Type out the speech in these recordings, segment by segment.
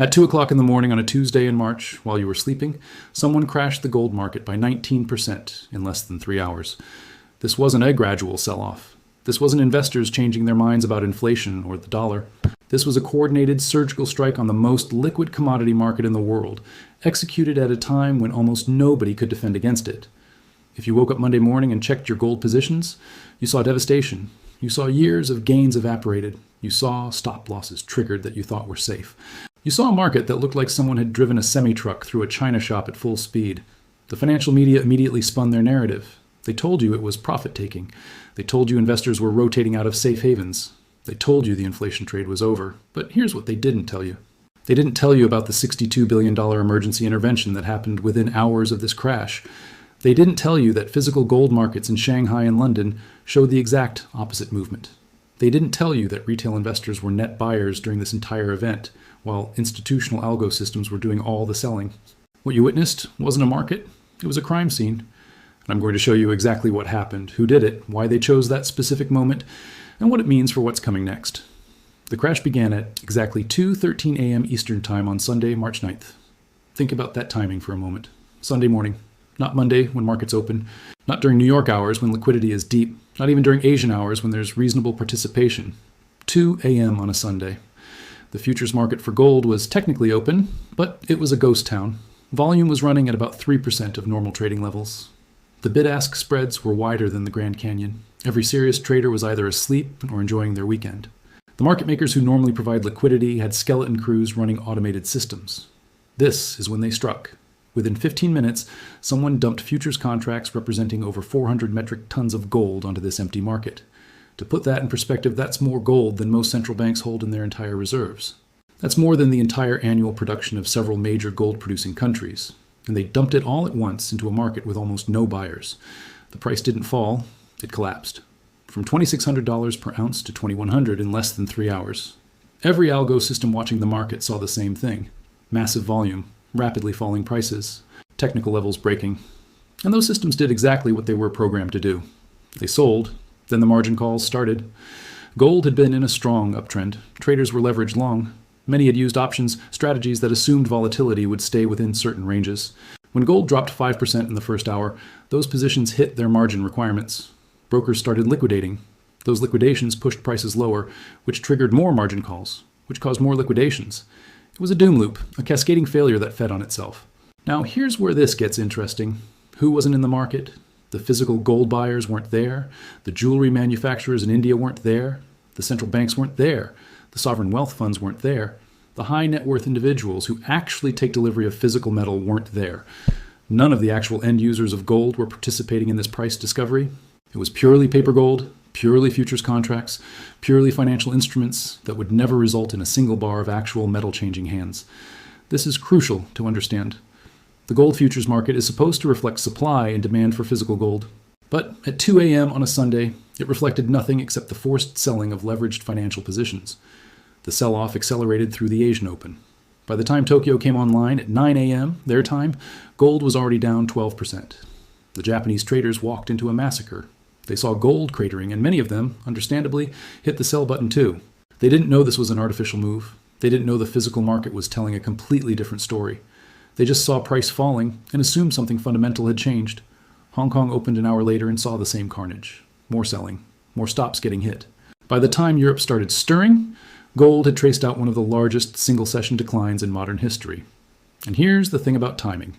At 2 o'clock in the morning on a Tuesday in March, while you were sleeping, someone crashed the gold market by 19% in less than 3 hours. This wasn't a gradual sell-off. This wasn't investors changing their minds about inflation or the dollar. This was a coordinated surgical strike on the most liquid commodity market in the world, executed at a time when almost nobody could defend against it. If you woke up Monday morning and checked your gold positions, you saw devastation. You saw years of gains evaporated. You saw stop losses triggered that you thought were safe. You saw a market that looked like someone had driven a semi-truck through a china shop at full speed. The financial media immediately spun their narrative. They told you it was profit-taking. They told you investors were rotating out of safe havens. They told you the inflation trade was over. But here's what they didn't tell you. They didn't tell you about the $62 billion emergency intervention that happened within hours of this crash. They didn't tell you that physical gold markets in Shanghai and London showed the exact opposite movement. They didn't tell you that retail investors were net buyers during this entire event, while institutional algo systems were doing all the selling. What you witnessed wasn't a market, it was a crime scene. And I'm going to show you exactly what happened, who did it, why they chose that specific moment, and what it means for what's coming next. The crash began at exactly 2:13 a.m. Eastern Time on Sunday, March 9th. Think about that timing for a moment. Sunday morning, not Monday when markets open, not during New York hours when liquidity is deep, not even during Asian hours when there's reasonable participation. 2 a.m. on a Sunday. The futures market for gold was technically open, but it was a ghost town. Volume was running at about 3% of normal trading levels. The bid-ask spreads were wider than the Grand Canyon. Every serious trader was either asleep or enjoying their weekend. The market makers who normally provide liquidity had skeleton crews running automated systems. This is when they struck. Within 15 minutes, someone dumped futures contracts representing over 400 metric tons of gold onto this empty market. To put that in perspective, that's more gold than most central banks hold in their entire reserves. That's more than the entire annual production of several major gold-producing countries. And they dumped it all at once into a market with almost no buyers. The price didn't fall, it collapsed. From $2,600 per ounce to $2,100 in less than 3 hours. Every algo system watching the market saw the same thing. Massive volume, rapidly falling prices, technical levels breaking. And those systems did exactly what they were programmed to do. They sold, then the margin calls started. Gold had been in a strong uptrend. Traders were leveraged long. Many had used options, strategies that assumed volatility would stay within certain ranges. When gold dropped 5% in the first hour, those positions hit their margin requirements. Brokers started liquidating. Those liquidations pushed prices lower, which triggered more margin calls, which caused more liquidations. It was a doom loop, a cascading failure that fed on itself. Now, here's where this gets interesting. Who wasn't in the market? The physical gold buyers weren't there. The jewelry manufacturers in India weren't there. The central banks weren't there. The sovereign wealth funds weren't there. The high net worth individuals who actually take delivery of physical metal weren't there. None of the actual end users of gold were participating in this price discovery. It was purely paper gold, purely futures contracts, purely financial instruments that would never result in a single bar of actual metal changing hands. This is crucial to understand. The gold futures market is supposed to reflect supply and demand for physical gold. But at 2 a.m. on a Sunday, it reflected nothing except the forced selling of leveraged financial positions. The sell-off accelerated through the Asian Open. By the time Tokyo came online at 9 a.m., their time, gold was already down 12%. The Japanese traders walked into a massacre. They saw gold cratering, and many of them, understandably, hit the sell button too. They didn't know this was an artificial move. They didn't know the physical market was telling a completely different story. They just saw price falling and assumed something fundamental had changed. Hong Kong opened an hour later and saw the same carnage. More selling, more stops getting hit. By the time Europe started stirring, gold had traced out one of the largest single-session declines in modern history. And here's the thing about timing.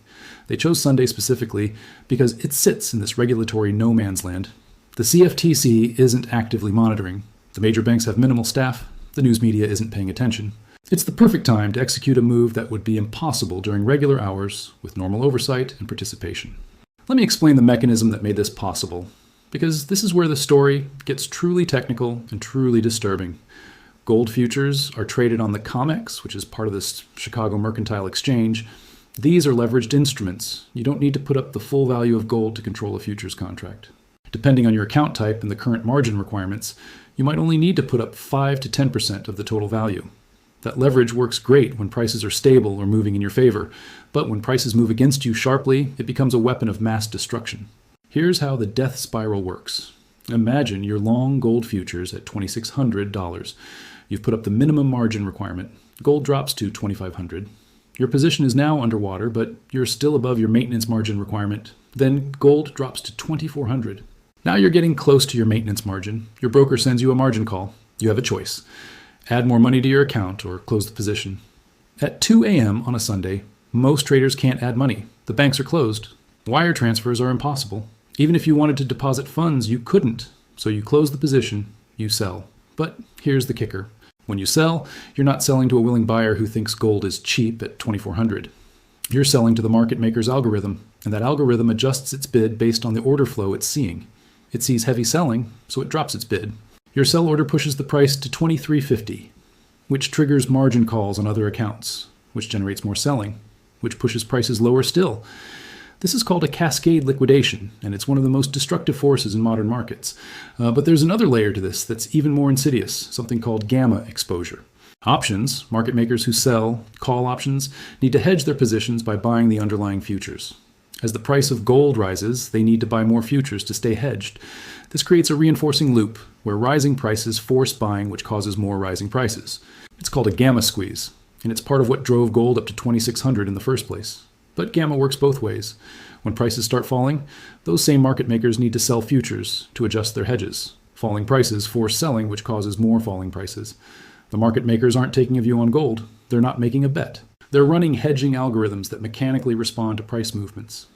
They chose Sunday specifically because it sits in this regulatory no man's land. The CFTC isn't actively monitoring. The major banks have minimal staff. The news media isn't paying attention. It's the perfect time to execute a move that would be impossible during regular hours with normal oversight and participation. Let me explain the mechanism that made this possible, because this is where the story gets truly technical and truly disturbing. Gold futures are traded on the COMEX, which is part of this Chicago Mercantile Exchange. These are leveraged instruments. You don't need to put up the full value of gold to control a futures contract. Depending on your account type and the current margin requirements, you might only need to put up 5 to 10% of the total value. That leverage works great when prices are stable or moving in your favor, but when prices move against you sharply, it becomes a weapon of mass destruction. Here's how the death spiral works. Imagine you're long gold futures at $2,600. You've put up the minimum margin requirement. Gold drops to 2,500. Your position is now underwater, but you're still above your maintenance margin requirement. Then gold drops to 2,400. Now you're getting close to your maintenance margin. Your broker sends you a margin call. You have a choice. Add more money to your account or close the position. At 2 a.m. on a Sunday, most traders can't add money. The banks are closed. Wire transfers are impossible. Even if you wanted to deposit funds, you couldn't. So you close the position, you sell. But here's the kicker. When you sell, you're not selling to a willing buyer who thinks gold is cheap at 2,400. You're selling to the market maker's algorithm, and that algorithm adjusts its bid based on the order flow it's seeing. It sees heavy selling, so it drops its bid. Your sell order pushes the price to 23.50, which triggers margin calls on other accounts, which generates more selling, which pushes prices lower still. This is called a cascade liquidation, and it's one of the most destructive forces in modern markets. But there's another layer to this that's even more insidious, something called gamma exposure. Options, market makers who sell call options, need to hedge their positions by buying the underlying futures. As the price of gold rises, they need to buy more futures to stay hedged. This creates a reinforcing loop where rising prices force buying, which causes more rising prices. It's called a gamma squeeze, and it's part of what drove gold up to 2,600 in the first place. But gamma works both ways. When prices start falling, those same market makers need to sell futures to adjust their hedges. Falling prices force selling, which causes more falling prices. The market makers aren't taking a view on gold. They're not making a bet. They're running hedging algorithms that mechanically respond to price movements.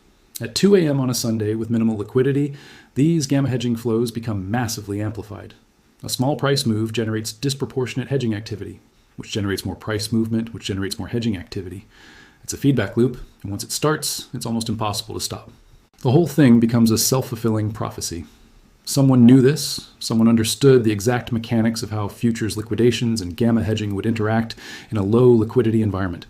At 2 a.m. on a Sunday with minimal liquidity, these gamma hedging flows become massively amplified. A small price move generates disproportionate hedging activity, which generates more price movement, which generates more hedging activity. It's a feedback loop, and once it starts, it's almost impossible to stop. The whole thing becomes a self-fulfilling prophecy. Someone knew this, someone understood the exact mechanics of how futures liquidations and gamma hedging would interact in a low liquidity environment.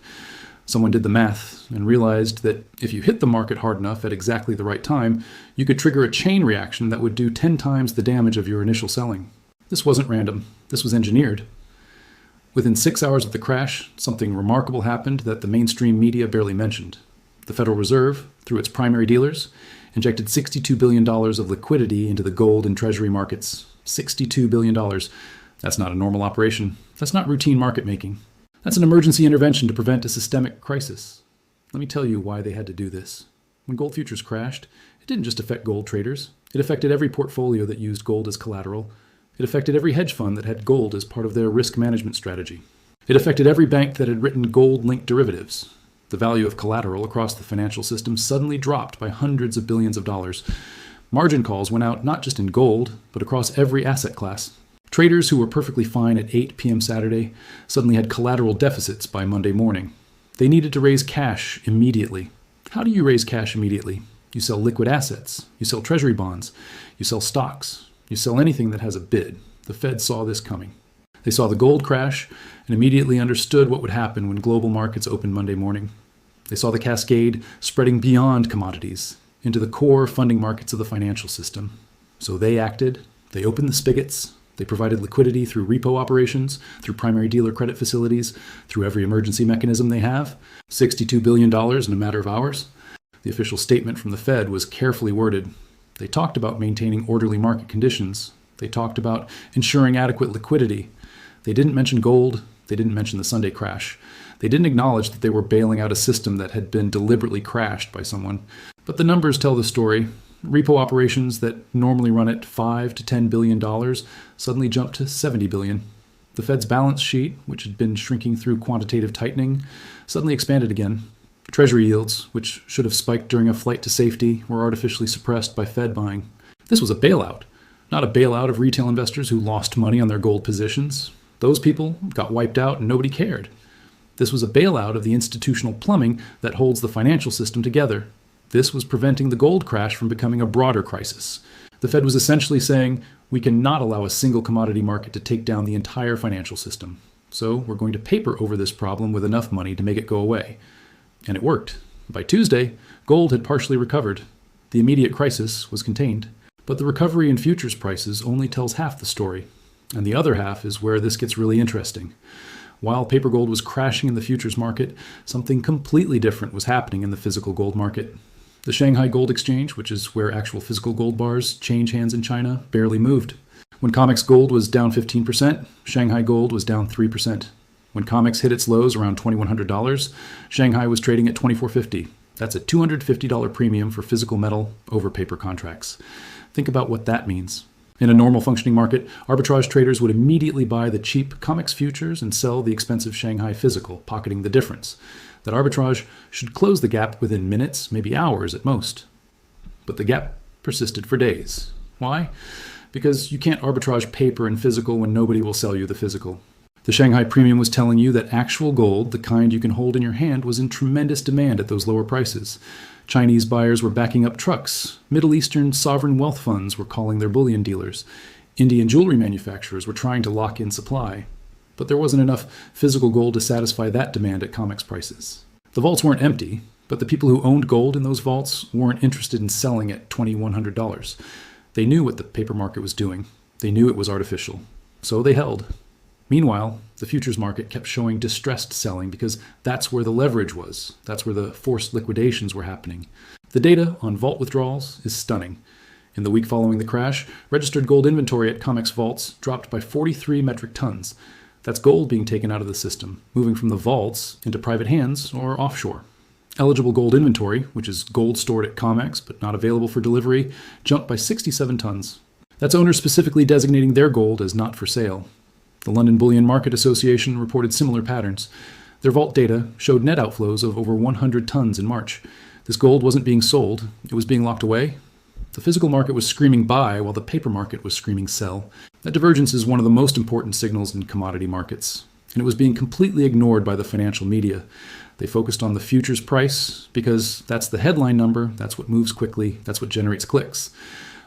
Someone did the math and realized that if you hit the market hard enough at exactly the right time, you could trigger a chain reaction that would do 10 times the damage of your initial selling. This wasn't random, this was engineered. Within 6 hours of the crash, something remarkable happened that the mainstream media barely mentioned. The Federal Reserve, through its primary dealers, injected $62 billion of liquidity into the gold and treasury markets. $62 billion. That's not a normal operation. That's not routine market making. That's an emergency intervention to prevent a systemic crisis. Let me tell you why they had to do this. When gold futures crashed, it didn't just affect gold traders. It affected every portfolio that used gold as collateral. It affected every hedge fund that had gold as part of their risk management strategy. It affected every bank that had written gold-linked derivatives. The value of collateral across the financial system suddenly dropped by hundreds of billions of dollars. Margin calls went out not just in gold, but across every asset class. Traders who were perfectly fine at 8 p.m. Saturday suddenly had collateral deficits by Monday morning. They needed to raise cash immediately. How do you raise cash immediately? You sell liquid assets. You sell treasury bonds. You sell stocks. You sell anything that has a bid. The Fed saw this coming. They saw the gold crash and immediately understood what would happen when global markets opened Monday morning. They saw the cascade spreading beyond commodities into the core funding markets of the financial system. So they acted. They opened the spigots. They provided liquidity through repo operations, through primary dealer credit facilities, through every emergency mechanism they have. $62 billion in a matter of hours. The official statement from the Fed was carefully worded. They talked about maintaining orderly market conditions. They talked about ensuring adequate liquidity. They didn't mention gold. They didn't mention the Sunday crash. They didn't acknowledge that they were bailing out a system that had been deliberately crashed by someone. But the numbers tell the story. Repo operations that normally run at $5 to $10 billion suddenly jumped to $70 billion. The Fed's balance sheet, which had been shrinking through quantitative tightening, suddenly expanded again. Treasury yields, which should have spiked during a flight to safety, were artificially suppressed by Fed buying. This was a bailout, not a bailout of retail investors who lost money on their gold positions. Those people got wiped out and nobody cared. This was a bailout of the institutional plumbing that holds the financial system together. This was preventing the gold crash from becoming a broader crisis. The Fed was essentially saying, we cannot allow a single commodity market to take down the entire financial system. So we're going to paper over this problem with enough money to make it go away. And it worked. By Tuesday, gold had partially recovered. The immediate crisis was contained. But the recovery in futures prices only tells half the story. And the other half is where this gets really interesting. While paper gold was crashing in the futures market, something completely different was happening in the physical gold market. The Shanghai Gold Exchange, which is where actual physical gold bars change hands in China, barely moved. When COMEX gold was down 15%, Shanghai gold was down 3%. When COMEX hit its lows around $2,100, Shanghai was trading at $2,450. That's a $250 premium for physical metal over paper contracts. Think about what that means. In a normal functioning market, arbitrage traders would immediately buy the cheap COMEX futures and sell the expensive Shanghai physical, pocketing the difference. That arbitrage should close the gap within minutes, maybe hours at most. But the gap persisted for days. Why? Because you can't arbitrage paper and physical when nobody will sell you the physical. The Shanghai Premium was telling you that actual gold, the kind you can hold in your hand, was in tremendous demand at those lower prices. Chinese buyers were backing up trucks. Middle Eastern sovereign wealth funds were calling their bullion dealers. Indian jewelry manufacturers were trying to lock in supply. But there wasn't enough physical gold to satisfy that demand at COMEX prices. The vaults weren't empty, but the people who owned gold in those vaults weren't interested in selling at $2,100. They knew what the paper market was doing. They knew it was artificial. So they held. Meanwhile, the futures market kept showing distressed selling because that's where the leverage was. That's where the forced liquidations were happening. The data on vault withdrawals is stunning. In the week following the crash, registered gold inventory at COMEX vaults dropped by 43 metric tons. That's gold being taken out of the system, moving from the vaults into private hands or offshore. Eligible gold inventory, which is gold stored at COMEX but not available for delivery, jumped by 67 tons. That's owners specifically designating their gold as not for sale. The London Bullion Market Association reported similar patterns. Their vault data showed net outflows of over 100 tons in March. This gold wasn't being sold, it was being locked away. The physical market was screaming buy while the paper market was screaming sell. That divergence is one of the most important signals in commodity markets, and it was being completely ignored by the financial media. They focused on the futures price because that's the headline number, that's what moves quickly, that's what generates clicks.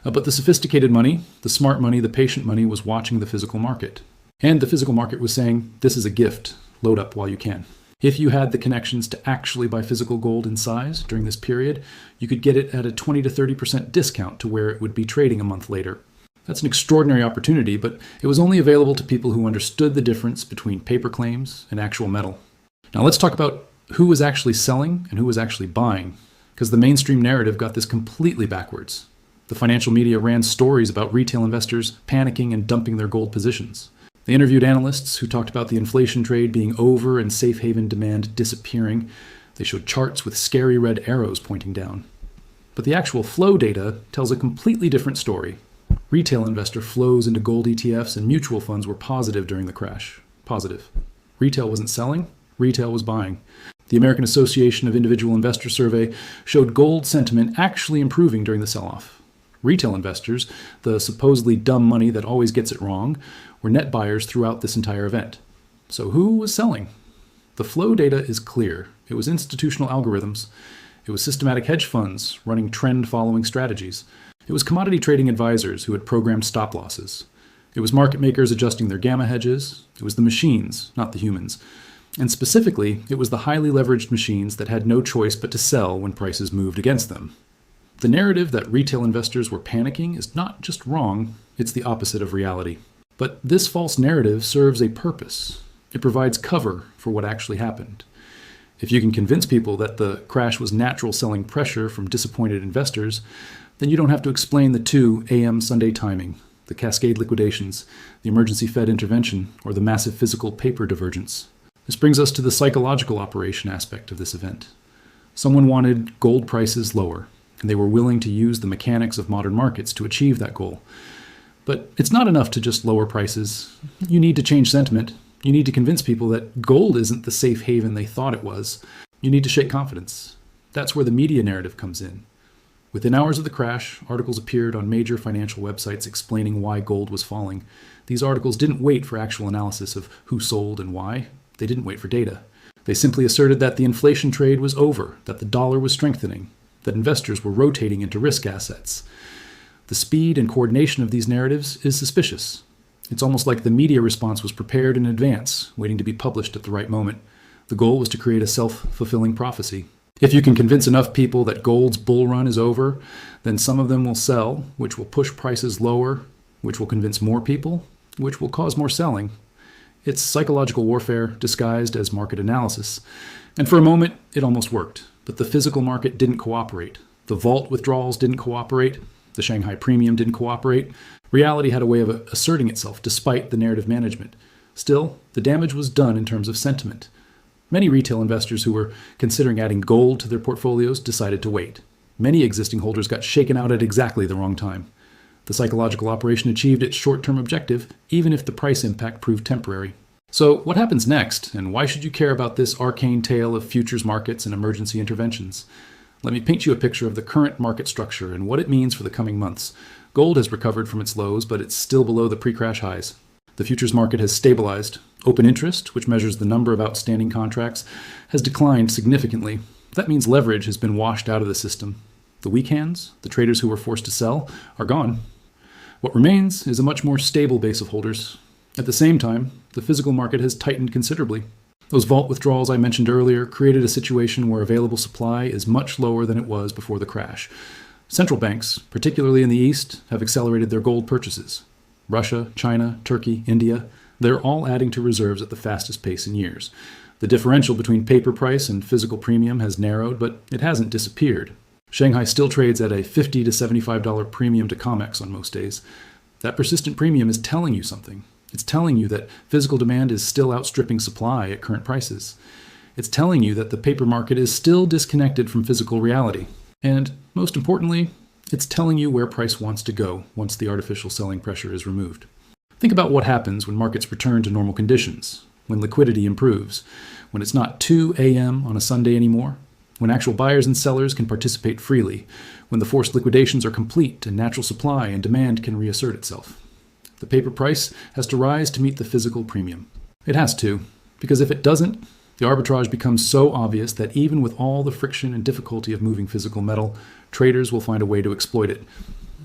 But the sophisticated money, the smart money, the patient money was watching the physical market. And the physical market was saying, this is a gift, load up while you can. If you had the connections to actually buy physical gold in size during this period, you could get it at a 20 to 30% discount to where it would be trading a month later. That's an extraordinary opportunity, but it was only available to people who understood the difference between paper claims and actual metal. Now let's talk about who was actually selling and who was actually buying, because the mainstream narrative got this completely backwards. The financial media ran stories about retail investors panicking and dumping their gold positions. They interviewed analysts who talked about the inflation trade being over and safe haven demand disappearing. They showed charts with scary red arrows pointing down. But the actual flow data tells a completely different story. Retail investor flows into gold ETFs and mutual funds were positive during the crash. Positive. Retail wasn't selling, retail was buying. The American Association of Individual Investors survey showed gold sentiment actually improving during the sell-off. Retail investors, the supposedly dumb money that always gets it wrong, were net buyers throughout this entire event. So who was selling? The flow data is clear. It was institutional algorithms. It was systematic hedge funds running trend-following strategies. It was commodity trading advisors who had programmed stop losses. It was market makers adjusting their gamma hedges. It was the machines, not the humans. And specifically, it was the highly leveraged machines that had no choice but to sell when prices moved against them. The narrative that retail investors were panicking is not just wrong, it's the opposite of reality. But this false narrative serves a purpose. It provides cover for what actually happened. If you can convince people that the crash was natural selling pressure from disappointed investors, then you don't have to explain the 2 a.m. Sunday timing, the cascade liquidations, the emergency Fed intervention, or the massive physical paper divergence. This brings us to the psychological operation aspect of this event. Someone wanted gold prices lower, and they were willing to use the mechanics of modern markets to achieve that goal. But it's not enough to just lower prices. You need to change sentiment. You need to convince people that gold isn't the safe haven they thought it was. You need to shake confidence. That's where the media narrative comes in. Within hours of the crash, articles appeared on major financial websites explaining why gold was falling. These articles didn't wait for actual analysis of who sold and why. They didn't wait for data. They simply asserted that the inflation trade was over, that the dollar was strengthening, that investors were rotating into risk assets. The speed and coordination of these narratives is suspicious. It's almost like the media response was prepared in advance, waiting to be published at the right moment. The goal was to create a self-fulfilling prophecy. If you can convince enough people that gold's bull run is over, then some of them will sell, which will push prices lower, which will convince more people, which will cause more selling. It's psychological warfare disguised as market analysis. And for a moment, it almost worked. But the physical market didn't cooperate. The vault withdrawals didn't cooperate. The Shanghai Premium didn't cooperate. Reality had a way of asserting itself despite the narrative management. Still, the damage was done in terms of sentiment. Many retail investors who were considering adding gold to their portfolios decided to wait. Many existing holders got shaken out at exactly the wrong time. The psychological operation achieved its short-term objective, even if the price impact proved temporary. So what happens next, and why should you care about this arcane tale of futures markets and emergency interventions? Let me paint you a picture of the current market structure and what it means for the coming months. Gold has recovered from its lows, but it's still below the pre-crash highs. The futures market has stabilized. Open interest, which measures the number of outstanding contracts, has declined significantly. That means leverage has been washed out of the system. The weak hands, the traders who were forced to sell, are gone. What remains is a much more stable base of holders. At the same time, the physical market has tightened considerably. Those vault withdrawals I mentioned earlier created a situation where available supply is much lower than it was before the crash. Central banks, particularly in the East, have accelerated their gold purchases. Russia, China, Turkey, India, they're all adding to reserves at the fastest pace in years. The differential between paper price and physical premium has narrowed, but it hasn't disappeared. Shanghai still trades at a $50 to $75 premium to COMEX on most days. That persistent premium is telling you something. It's telling you that physical demand is still outstripping supply at current prices. It's telling you that the paper market is still disconnected from physical reality. And most importantly, it's telling you where price wants to go once the artificial selling pressure is removed. Think about what happens when markets return to normal conditions, when liquidity improves, when it's not 2 a.m. on a Sunday anymore, when actual buyers and sellers can participate freely, when the forced liquidations are complete and natural supply and demand can reassert itself. The paper price has to rise to meet the physical premium. It has to, because if it doesn't, the arbitrage becomes so obvious that even with all the friction and difficulty of moving physical metal, traders will find a way to exploit it.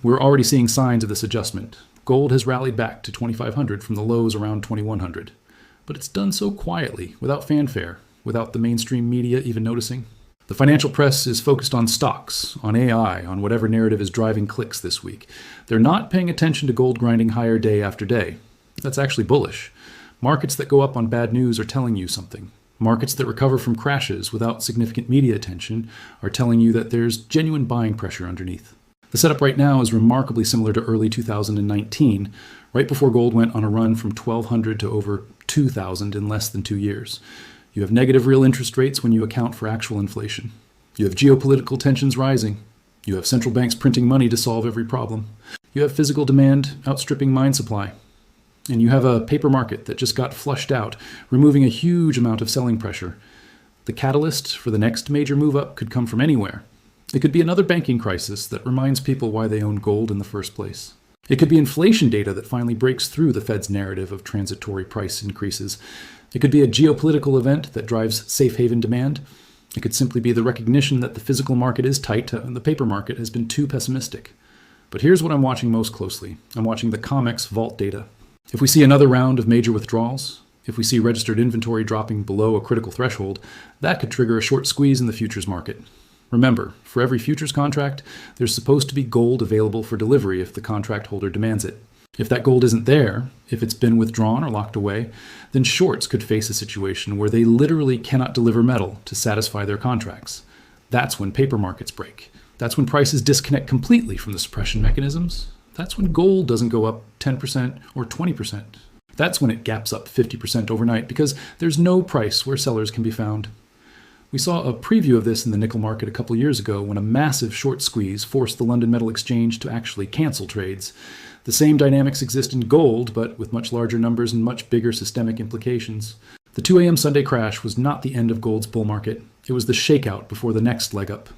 We're already seeing signs of this adjustment. Gold has rallied back to 2,500 from the lows around 2,100. But it's done so quietly, without fanfare, without the mainstream media even noticing. The financial press is focused on stocks, on AI, on whatever narrative is driving clicks this week. They're not paying attention to gold grinding higher day after day. That's actually bullish. Markets that go up on bad news are telling you something. Markets that recover from crashes without significant media attention are telling you that there's genuine buying pressure underneath. The setup right now is remarkably similar to early 2019, right before gold went on a run from 1,200 to over 2,000 in less than 2 years. You have negative real interest rates when you account for actual inflation. You have geopolitical tensions rising. You have central banks printing money to solve every problem. You have physical demand outstripping mine supply. And you have a paper market that just got flushed out, removing a huge amount of selling pressure. The catalyst for the next major move up could come from anywhere. It could be another banking crisis that reminds people why they own gold in the first place. It could be inflation data that finally breaks through the Fed's narrative of transitory price increases. It could be a geopolitical event that drives safe haven demand. It could simply be the recognition that the physical market is tight and the paper market has been too pessimistic. But here's what I'm watching most closely. I'm watching the COMEX vault data. If we see another round of major withdrawals, if we see registered inventory dropping below a critical threshold, that could trigger a short squeeze in the futures market. Remember, for every futures contract, there's supposed to be gold available for delivery if the contract holder demands it. If that gold isn't there, if it's been withdrawn or locked away, then shorts could face a situation where they literally cannot deliver metal to satisfy their contracts. That's when paper markets break. That's when prices disconnect completely from the suppression mechanisms. That's when gold doesn't go up 10% or 20%. That's when it gaps up 50% overnight because there's no price where sellers can be found. We saw a preview of this in the nickel market a couple years ago when a massive short squeeze forced the London Metal Exchange to actually cancel trades. The same dynamics exist in gold, but with much larger numbers and much bigger systemic implications. The 2 a.m. Sunday crash was not the end of gold's bull market. It was the shakeout before the next leg up.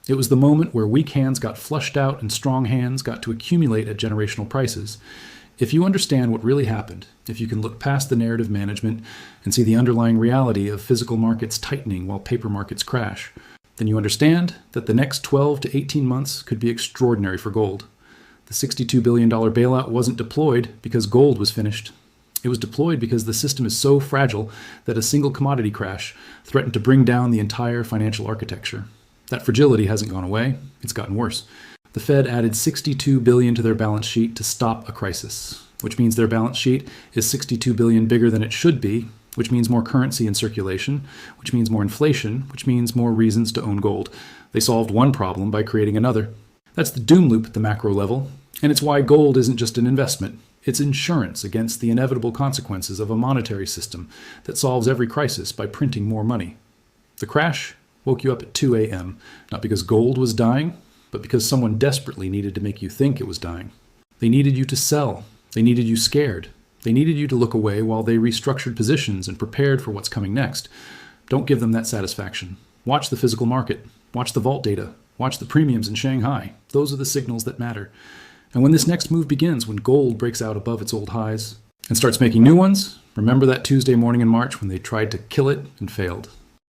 It was the moment where weak hands got flushed out and strong hands got to accumulate at generational prices. If you understand what really happened, if you can look past the narrative management and see the underlying reality of physical markets tightening while paper markets crash, then you understand that the next 12 to 18 months could be extraordinary for gold. The $62 billion bailout wasn't deployed because gold was finished. It was deployed because the system is so fragile that a single commodity crash threatened to bring down the entire financial architecture. That fragility hasn't gone away, it's gotten worse. The Fed added $62 billion to their balance sheet to stop a crisis, which means their balance sheet is $62 billion bigger than it should be, which means more currency in circulation, which means more inflation, which means more reasons to own gold. They solved one problem by creating another. That's the doom loop at the macro level, and it's why gold isn't just an investment. It's insurance against the inevitable consequences of a monetary system that solves every crisis by printing more money. The crash woke you up at 2 a.m., not because gold was dying, but because someone desperately needed to make you think it was dying. They needed you to sell. They needed you scared. They needed you to look away while they restructured positions and prepared for what's coming next. Don't give them that satisfaction. Watch the physical market. Watch the vault data. Watch the premiums in Shanghai. Those are the signals that matter. And when this next move begins, when gold breaks out above its old highs and starts making new ones, remember that Tuesday morning in March when they tried to kill it and failed.